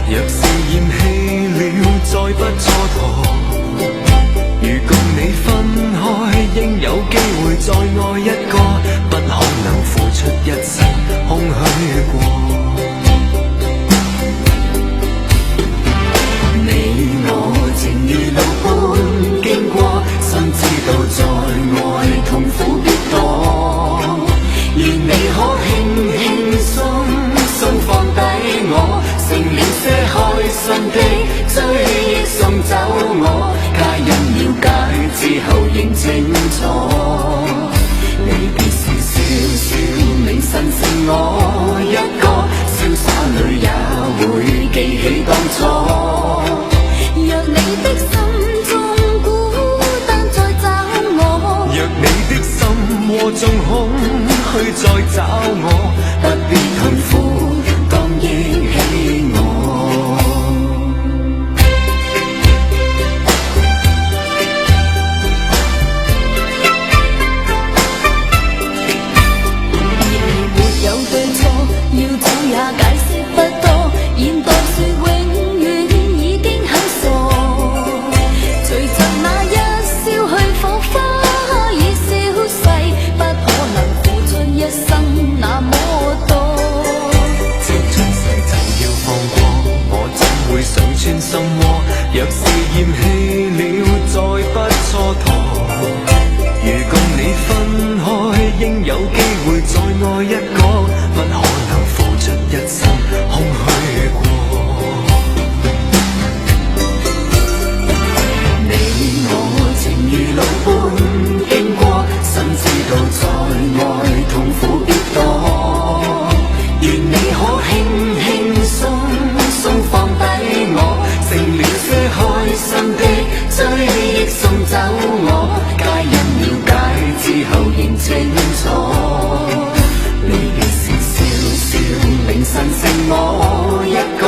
若是厭棄了，再不蹉跎。如共你分開，應有機會再愛一個，不可能付出一生空虛過。你我情如路般經過，心知道在愛痛苦必多。願你可輕輕鬆鬆放低我，成了些開心的追憶送走我，皆因了解之後認清楚。離別時笑笑銘神剩我一個，瀟灑裏也會記起當初。若你的心中孤單再找我，若你的心窩中空虛再找我，不必痛苦，當憶起我。沒有對錯，要走也解釋不多，現代說永遠已經很傻。隨着那一消去，火花已消逝，不可能付出一生那麼多。接出世就要放過，我怎會想穿心窩？若是厭棄了，再不蹉跎。如共你分開，應有機會再愛一個，不可能付出一生空虛過。你我情如路般經過，心知道在愛痛苦必多。願你可輕輕鬆鬆放低我，成了些開心的追憶送走我，皆因了解之後認清楚。離別時笑笑銘神剩我一個，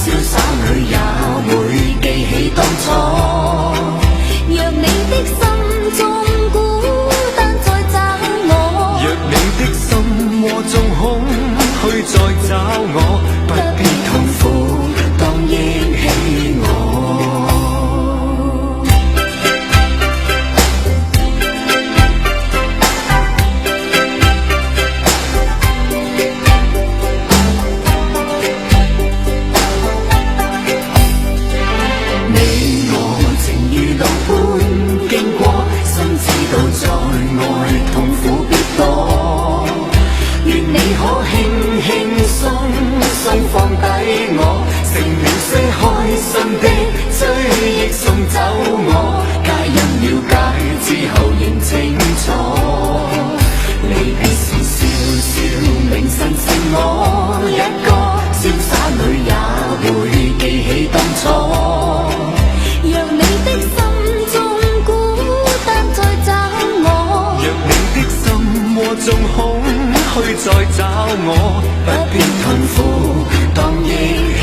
瀟灑裏也會記起當初。若你的心中孤單再找我，若你的心窩中空虛再找我，不必痛苦，當憶起我。你我情如路般經過，心知道在愛痛苦必多。願你可輕輕鬆鬆放低我，成了些開心的追憶送走我，皆因了解之後認清楚。離別時笑笑銘神剩我一個，瀟灑裏也會記起當初。若你的心中孤單再找我，若你的心窩中空虛再找我，不必痛苦，當憶起